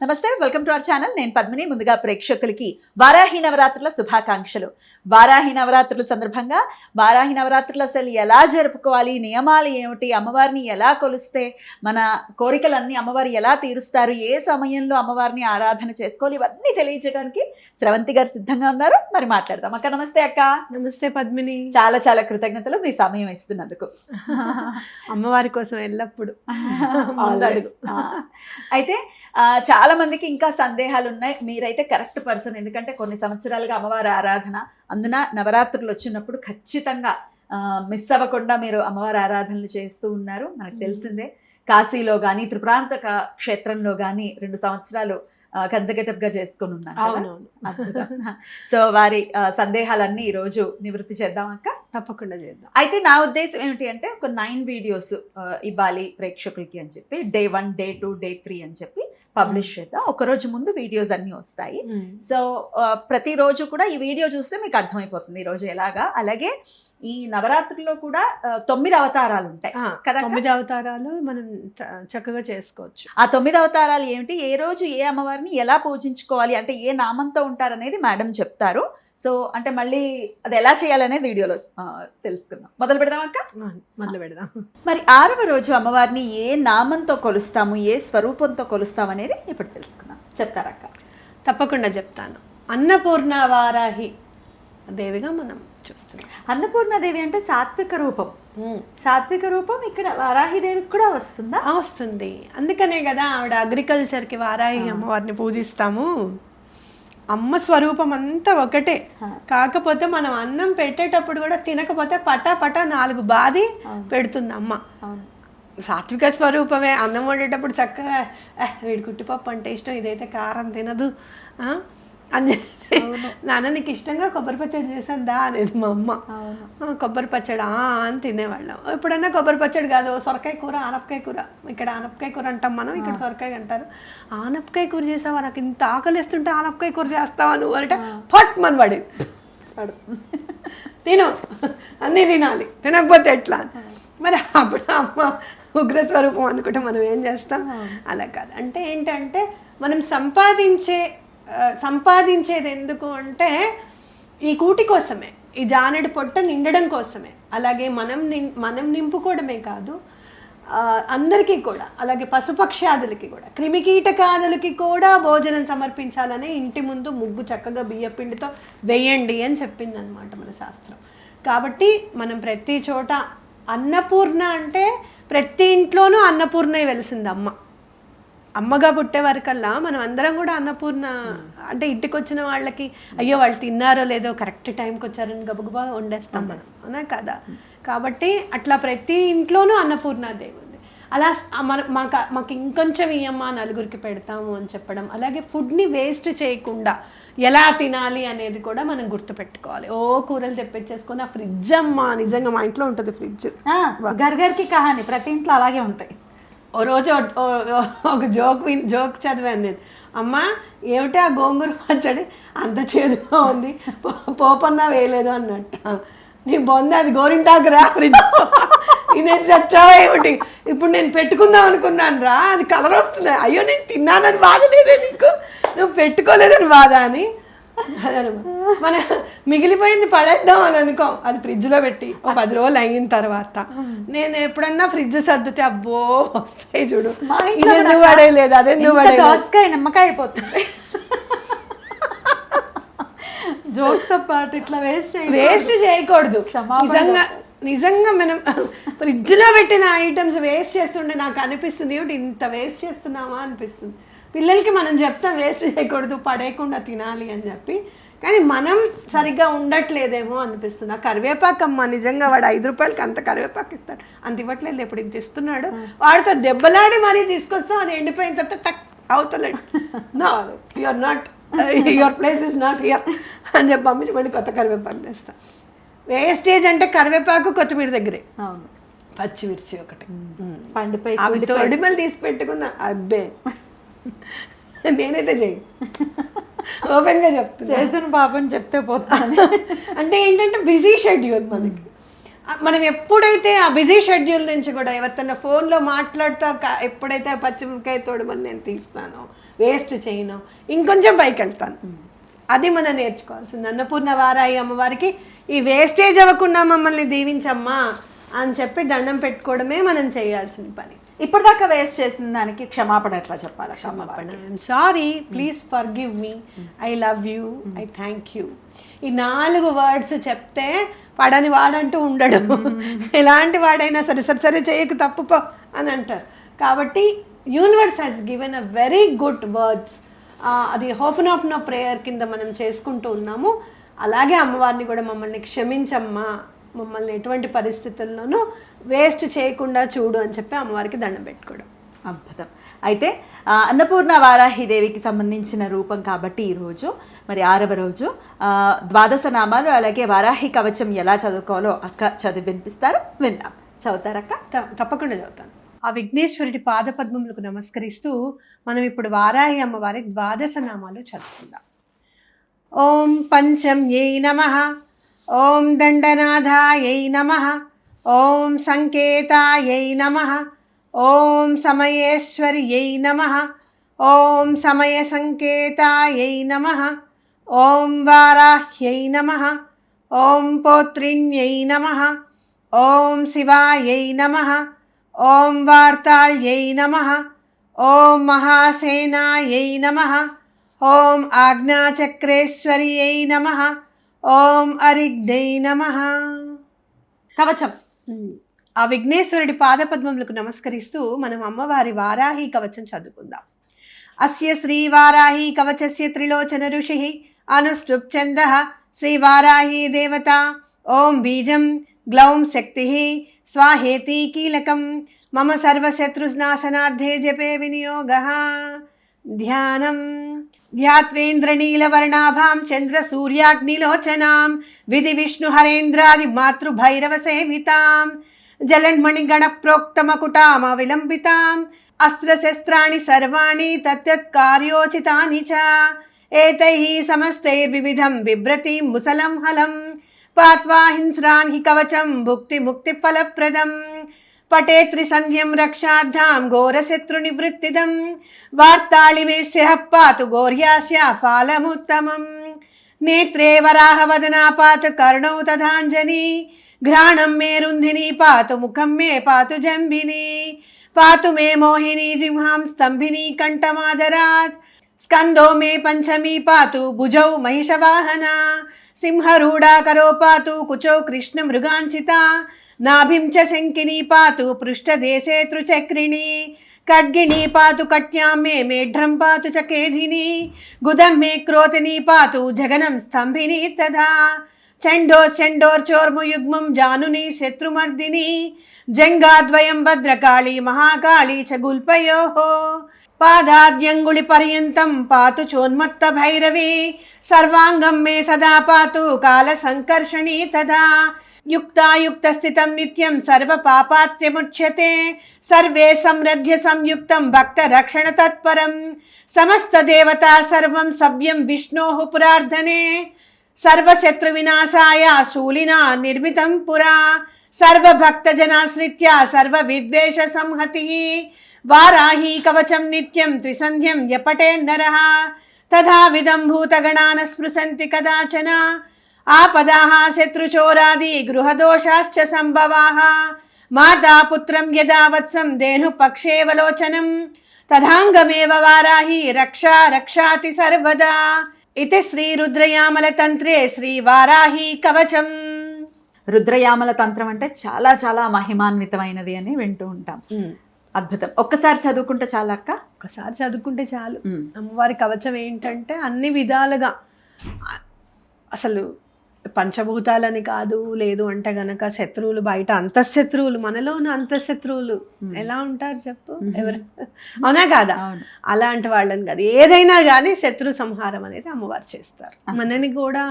నమస్తే, welcome to our channel. నేను పద్మిని. ముందుగా ప్రేక్షకులకి వారాహి నవరాత్రుల శుభాకాంక్షలు. వారాహి నవరాత్రుల సందర్భంగా వారాహి నవరాత్రులు అసలు ఎలా జరుపుకోవాలి, నియమాలు ఏమిటి, అమ్మవారిని ఎలా కొలిస్తే మన కోరికలన్నీ అమ్మవారు ఎలా తీరుస్తారు, ఏ సమయంలో అమ్మవారిని ఆరాధన చేసుకోవాలి, ఇవన్నీ తెలియజేయడానికి స్రవంతి గారు సిద్ధంగా ఉన్నారు. మరి మాట్లాడదాం. అక్క నమస్తే. అక్క నమస్తే పద్మిని. చాలా చాలా కృతజ్ఞతలు మీ సమయం ఇస్తున్నందుకు. అమ్మవారి కోసం ఎల్లప్పుడు అయితే చాలా మందికి ఇంకా సందేహాలు ఉన్నాయి. మీరైతే కరెక్ట్ పర్సన్. ఎందుకంటే కొన్ని సంవత్సరాలుగా అమ్మవారి ఆరాధన, అందున నవరాత్రులు వచ్చినప్పుడు ఖచ్చితంగా మిస్ అవ్వకుండా మీరు అమ్మవారి ఆరాధనలు చేస్తూ ఉన్నారు. మనకు తెలిసిందే. కాశీలో కానీ త్రిపురాంతక క్షేత్రంలో కానీ 2 సంవత్సరాలు కన్సర్వేటివ్ గా చేసుకుని ఉన్నారు. సో వారి సందేహాలన్నీ ఈ రోజు నివృత్తి చేద్దాం అక్క. తప్పకుండా చేద్దాం. అయితే నా ఉద్దేశం ఏమిటి అంటే ఒక 9 వీడియోస్ ఇవ్వాలి ప్రేక్షకులకి అని చెప్పి, Day 1, Day 2, Day 3 అని చెప్పి పబ్లిష్ చేద్దాం. ఒక రోజు ముందు వీడియోస్ అన్ని వస్తాయి. సో ప్రతిరోజు కూడా ఈ వీడియో చూస్తే మీకు అర్థమైపోతుంది ఈ రోజు ఎలాగా. అలాగే ఈ నవరాత్రిలో కూడా 9 అవతారాలు ఉంటాయి కదా. 9 అవతారాలు మనం చక్కగా చేసుకోవచ్చు. ఆ 9 అవతారాలు ఏమిటి, ఏ రోజు ఏ అమ్మవారిని ఎలా పూజించుకోవాలి, అంటే ఏ నామంతో ఉంటారనేది మేడం చెప్తారు. సో అంటే మళ్ళీ అది ఎలా చేయాలనేది వీడియోలో తెలుసుకుందాం. మొదలు పెడదాం అక్క. మొదలు పెడదాం. మరి 6వ రోజు అమ్మవారిని ఏ నామంతో కొలుస్తాము, ఏ స్వరూపంతో కొలుస్తాం అనేది ఇప్పుడు తెలుసుకుందాం. చెప్తారక్క. తప్పకుండా చెప్తాను. అన్నపూర్ణ వారాహి దేవిగా మనం చూస్తున్నాం. అన్నపూర్ణదేవి అంటే సాత్విక రూపం. సాత్విక రూపం ఇక్కడ వారాహిదేవికి కూడా వస్తుందా? వస్తుంది. అందుకనే కదా ఆవిడ అగ్రికల్చర్కి వారాహి అమ్మవారిని పూజిస్తాము. అమ్మ స్వరూపం అంతా ఒకటే. కాకపోతే మనం అన్నం పెట్టేటప్పుడు కూడా తినకపోతే పటా 4 బాది పెడుతుంది అమ్మ. సాత్విక స్వరూపమే. అన్నం వండేటప్పుడు చక్కగా వీడి కుట్టిపప్పు అంటే ఇష్టం, ఇదైతే కారం తినదు అని నాన్న నీకు ఇష్టంగా కొబ్బరి పచ్చడి చేశాను దా అనేది మా అమ్మ. కొబ్బరి పచ్చడి అని తినేవాళ్ళం. ఎప్పుడన్నా కొబ్బరి పచ్చడి కాదు, సొరకాయ కూర, ఆనపకాయ కూర. ఇక్కడ ఆనపకాయ కూర అంటాం మనం, ఇక్కడ సొరకాయ అంటారు. ఆనపకాయ కూర చేసావా, నాకు ఇంత ఆకలిస్తుంటే ఆనపకాయ కూర చేస్తావా నువ్వు అంటే ఫట్ మన పడి తిను, అన్నీ తినాలి, తినకపోతే ఎట్లా. మరి అప్పుడు అమ్మ ఉగ్రస్వరూపం అనుకుంటే మనం ఏం చేస్తాం? అలా కాదు. అంటే ఏంటంటే మనం సంపాదించేది ఎందుకు అంటే ఈ కూటి కోసమే, ఈ జానెడు పొట్ట నిండడం కోసమే. అలాగే మనం నింపుకోవడమే కాదు, అందరికీ కూడా, అలాగే పశుపక్ష్యాదులకి కూడా, క్రిమికీటకాదులకి కూడా భోజనం సమర్పించాలని ఇంటి ముందు ముగ్గు చక్కగా బియ్యపిండితో వేయండి అని చెప్పింది అనమాట మన శాస్త్రం. కాబట్టి మనం ప్రతి చోట అన్నపూర్ణ అంటే ప్రతి ఇంట్లోనూ అన్నపూర్ణ వెలిసింది అమ్మ. అమ్మగా పుట్టే వరకల్లా మనం అందరం కూడా అన్నపూర్ణ అంటే ఇంటికి వచ్చిన వాళ్ళకి అయ్యో వాళ్ళు తిన్నారో లేదో కరెక్ట్ టైంకి వచ్చారని గబగబా వండేస్తాం మనం, అవునా కదా. కాబట్టి అట్లా ప్రతి ఇంట్లోనూ అన్నపూర్ణాదేవి ఉంది. అలా మాకు ఇంకొంచెం ఇయ్యమ్మ నలుగురికి పెడతాము అని చెప్పడం. అలాగే ఫుడ్ని వేస్ట్ చేయకుండా ఎలా తినాలి అనేది కూడా మనం గుర్తుపెట్టుకోవాలి. కూరలు తెప్పించేసుకొని ఆ ఫ్రిడ్జ్ అమ్మ, నిజంగా మా ఇంట్లో ఉంటుంది ఫ్రిడ్జ్. గర్గర్కి కహాని ప్రతి ఇంట్లో అలాగే ఉంటాయి. ఓ రోజు ఒక జోక్ చదివాను నేను. అమ్మ ఏమిటి ఆ గోంగూర పచ్చడి అంత చేదుగా ఉంది, పోపన్నా వేయలేదు అన్నట్ట. నీ బొంద అది గోరింటాకురా, ఫ్రిడ్జ్ నేను చచ్చావా ఏమిటి, ఇప్పుడు నేను పెట్టుకుందాం అనుకున్నాను రా, అది కలర్ వస్తుంది, అయ్యో నేను తిన్నానని బాధ లేదే నీకు, నువ్వు పెట్టుకోలేదని బాధ అని. మన మిగిలిపోయింది పడేద్దాం అని అనుకో, అది ఫ్రిడ్జ్లో పెట్టి 10 రోజులు అయిన తర్వాత నేను ఎప్పుడన్నా ఫ్రిడ్జ్ సర్దితే అబ్బో వస్తాయి చూడు, ఇదెందుకు పడేయలేదు, అదెందుకు పడేయలేదు, నిమ్మకాయ అయిపోతుంది. జోక్స్ అపార్ట్, ఇట్లా వేస్ట్ చేయకూడదు. నిజంగా మనం ఫ్రిడ్జ్లో పెట్టిన ఐటమ్స్ వేస్ట్ చేస్తుండే నాకు అనిపిస్తుంది, ఏమిటి ఇంత వేస్ట్ చేస్తున్నామా అనిపిస్తుంది. పిల్లలకి మనం చెప్తాం వేస్ట్ చేయకూడదు, పడేయకుండా తినాలి అని చెప్పి, కానీ మనం సరిగ్గా ఉండట్లేదేమో అనిపిస్తుంది. ఆ కరివేపాకు అమ్మ, నిజంగా వాడు 5 రూపాయలకి అంత కరివేపాకు ఇస్తాడు, అంత ఇవ్వట్లేదు, ఇప్పుడు ఇంత ఇస్తున్నాడు. వాడితో దెబ్బలాడి మరీ తీసుకొస్తాం, అది ఎండిపోయిన తర్వాత టక్ అవుతలేడు. No you're not, your place is not here అని చెప్పి పంపించి మళ్ళీ కొత్త కరివేపాకు తెస్తాం. వేస్టేజ్ అంటే కరివేపాకు, కొత్తిమీర దగ్గరే, పచ్చిమిర్చి ఒకటి పండుపై అవి తొడిమలు తీసి పెట్టుకున్నా. అబ్బే నేనైతే చెయ్యి, ఓపెన్గా చెప్తున్నా, చేసిన పాపని చెప్తే పోతాను. అంటే ఏంటంటే బిజీ షెడ్యూల్ మనకి. మనం ఎప్పుడైతే ఆ బిజీ షెడ్యూల్ నుంచి కూడా ఎవరితోన్నా ఫోన్లో మాట్లాడుతూ ఎప్పుడైతే పచ్చిమిరపకాయ తోడుమని నేను తీస్తానో, వేస్ట్ చేయను, ఇంకొంచెం పైకి వెళ్తాను. అది మనం నేర్చుకోవాల్సింది. అన్నపూర్ణ వారాయి అమ్మవారికి ఈ వేస్టేజ్ అవ్వకుండా మమ్మల్ని దీవించమ్మా అని చెప్పి దండం పెట్టుకోవడమే మనం చేయాల్సిన పని. ఇప్పటిదాకా వేస్ట్ చేసిన దానికి క్షమాపణ ఎట్లా చెప్పాలి? I'm sorry, please forgive me, I love you, I thank you. ఈ 4 వర్డ్స్ చెప్తే పడని వాడంటూ ఉండడు. ఎలాంటి వాడైనా సరే సరే సరే చేయకు తప్పుపో అని అంటారు. కాబట్టి universe has given a very good words. అది హోపనోపనో ప్రేయర్ కింద మనం చేసుకుంటూ ఉన్నాము. అలాగే అమ్మవారిని కూడా మమ్మల్ని క్షమించమ్మా, మమ్మల్ని ఎటువంటి పరిస్థితుల్లోనూ వేస్ట్ చేయకుండా చూడు అని చెప్పి అమ్మవారికి దండం పెట్టుకోవడం. అద్భుతం. అయితే అన్నపూర్ణ వారాహిదేవికి సంబంధించిన రూపం కాబట్టి ఈరోజు మరి 6వ రోజు ద్వాదశ నామాలు అలాగే వారాహి కవచం ఎలా చదువుకోవాలో అక్క చదివి వినిపిస్తారు, విందాం. చదువుతారక్క? తప్పకుండా చదువుతాను. ఆ విఘ్నేశ్వరుడి పాదపద్మములకు నమస్కరిస్తూ మనం ఇప్పుడు వారాహి అమ్మవారి ద్వాదశ నామాలు చదువుకుందాం. ఓం పంచమ్యై నమః, ఓం దండనాథాయై నమః, ఓం సంకేతాయై నమః, ఓం సమయేశ్వర్యై నమః, ఓం సమయ సంకేతాయై నమః, ఓం వారాహ్యై నమః, ఓం పౌత్రిణ్యై నమః, ఓం శివాయై నమః, ఓం వార్తాళ్యై నమః, ఓం మహాసేనాయై నమః, ఓం ఆజ్ఞాచక్రేశ్వర్యై నమః, ఓం అరిగ్ధై నమః. కవచం. ఆ విఘ్నేశ్వరుడి పాదపద్మములకు నమస్కరిస్తూ మనం అమ్మవారి వారాహి కవచం చదువుకుందాం. అస్య శ్రీ వారాహి కవచస్య త్రిలోచన ఋషిః అనుష్ఠుప్ ఛందః శ్రీ వారాహి దేవత. ఓం బీజం గ్లౌం శక్తిః స్వాహేతి కీలకం మమ సర్వశత్రునాశనార్థే జపే వినియోగః. ధ్యానం. ధ్యాత్వేంద్రనీలవర్ణాభాం చంద్రసూర్యాగ్నిలోచనాం విధి విష్ణుహరేంద్రాది మాతృభైరవ సేవితాం జలన్మణిగణ ప్రోక్తమకుటామ విలంబితాం అస్త్రశస్త్రాణి సర్వాణి తత్కార్యోచితాని చ ఏతైః సమస్తైర్వివిధం బిభ్రతిం ముసలం హలం పాత్వా హింస్రాన్ హి కవచం భుక్తి ముక్తి ఫలప్రదం పటే త్రిసంధ్యం రక్షార్థాం ఘోరశత్రునివృత్తిదం వార్తాళిమేస్య పాతు గౌర్యాస్య ఫాలముత్తమం నేత్రే వరాహవదనా పాతు కర్ణౌ తథాంజని घ्राणं मे रुन्धिनी पातु मुखं मे पातु जम्भिनी पातु मे मोहिनी जिह्वां स्तम्भिनी कण्ठमादरात् स्कन्दो मे पञ्चमी पातु भुजौ महिषवाहना सिंहरूढा करो पातु कुचौ कृष्णमृगाञ्चिता नाभिं च शङ्किनी पातु पृष्ठदेशे त्रिचक्रिणी खड्गिनी पातु कट्यां मे मेढ्रं पातु च केधिनी गुदं मे क्रोतिनी पातु जगनं स्तम्भिनी तथा चण्डोर्चोर्मुयुग्मं जानुनी शत्रुमर्दिनी जङ्गाद्वयं भद्रकाली महाकाली च गुल्पयोः पादाद्यङ्गुलिपर्यन्तं पातु चोन्मत्तभैरवी सर्वाङ्गं मे सदा पातु कालसङ्कर्षणी तथा युक्तायुक्तस्थितं नित्यं सर्वपापात्र्यमुच्यते सर्वे समृद्ध्य संयुक्तं भक्तरक्षणतत्परं समस्तदेवता सर्वं सव्यं विष्णोः पुरार्धने सर्वशत्रुविनाशाय शूलिना निर्मितं पुरा सर्वभक्तजनाश्रित्या सर्वविद्वेषसंहतिः वाराही कवचं नित्यं त्रिसन्ध्यं यपठेन्नरः तथा विदं भूतगणान् स्पृशन्ति कदाचन आपदाः शत्रुचोरादि गृहदोषाश्च सम्भवाः माता पुत्रं यदा वत्सं धेनुपक्षेवलोचनं तदाङ्गमेव वाराही रक्षा रक्षाति सर्वदा इति श्री रुद्रयामल తంత్రే శ్రీ వారాహి కవచం. రుద్రయామల తంత్రం అంటే చాలా చాలా మహిమాన్వితమైనది అని వింటూ ఉంటాం. అద్భుతం. ఒక్కసారి చదువుకుంటే చాలు అక్క? ఒకసారి చదువుకుంటే చాలు. అమ్మవారి కవచం ఏంటంటే అన్ని విధాలుగా అసలు పంచభూతాలని కాదు, లేదు అంటే గనక శత్రువులు బయట అంతఃశత్రువులు, మనలోని అంతఃశత్రువులు ఎలా ఉంటారు చెప్పు, ఎవరు అవునా కాదా? అలాంటి వాళ్ళని కాదు, ఏదైనా కానీ శత్రు సంహారం అనేది అమ్మవారు చేస్తారు. మనని కూడా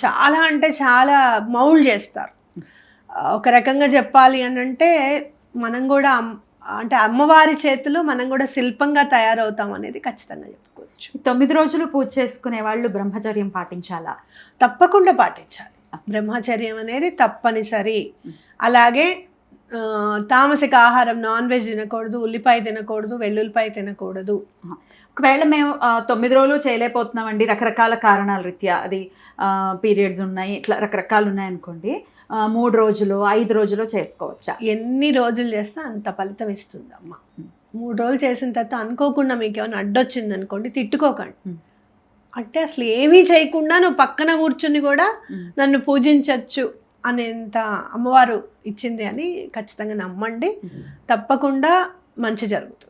చాలా అంటే చాలా మౌల్డ్ చేస్తారు. ఒక రకంగా చెప్పాలి అని అంటే మనం కూడా అంటే అమ్మవారి చేతిలో మనం కూడా శిల్పంగా తయారవుతాం అనేది ఖచ్చితంగా చెప్పుకోవచ్చు. 9 రోజులు పూజ చేసుకునే వాళ్ళు బ్రహ్మచర్యం పాటించాలా? తప్పకుండా పాటించాలి. బ్రహ్మచర్యం అనేది తప్పనిసరి. అలాగే తామసిక ఆహారం, నాన్ వెజ్ తినకూడదు, ఉల్లిపాయ తినకూడదు, వెల్లుల్లిపాయ తినకూడదు. ఒకవేళ మేము 9 రోజులు చేయలేకపోతున్నామండి రకరకాల కారణాల రీత్యా, అది పీరియడ్స్ ఉన్నాయి, ఇట్లా రకరకాలు ఉన్నాయనుకోండి, 3 రోజులు 5 రోజులు చేసుకోవచ్చా? ఎన్ని రోజులు చేస్తే అంత ఫలితం ఇస్తుంది అమ్మ. 3 రోజులు చేసిన తర్వాత అనుకోకుండా మీకు ఏమైనా అడ్డొచ్చింది అనుకోండి, తిట్టుకోకండి. అంటే అసలు ఏమీ చేయకుండా నువ్వు పక్కన కూర్చుని కూడా నన్ను పూజించవచ్చు అనేంత అమ్మవారు ఇచ్చింది అని ఖచ్చితంగా నమ్మండి. తప్పకుండా మంచి జరుగుతుంది.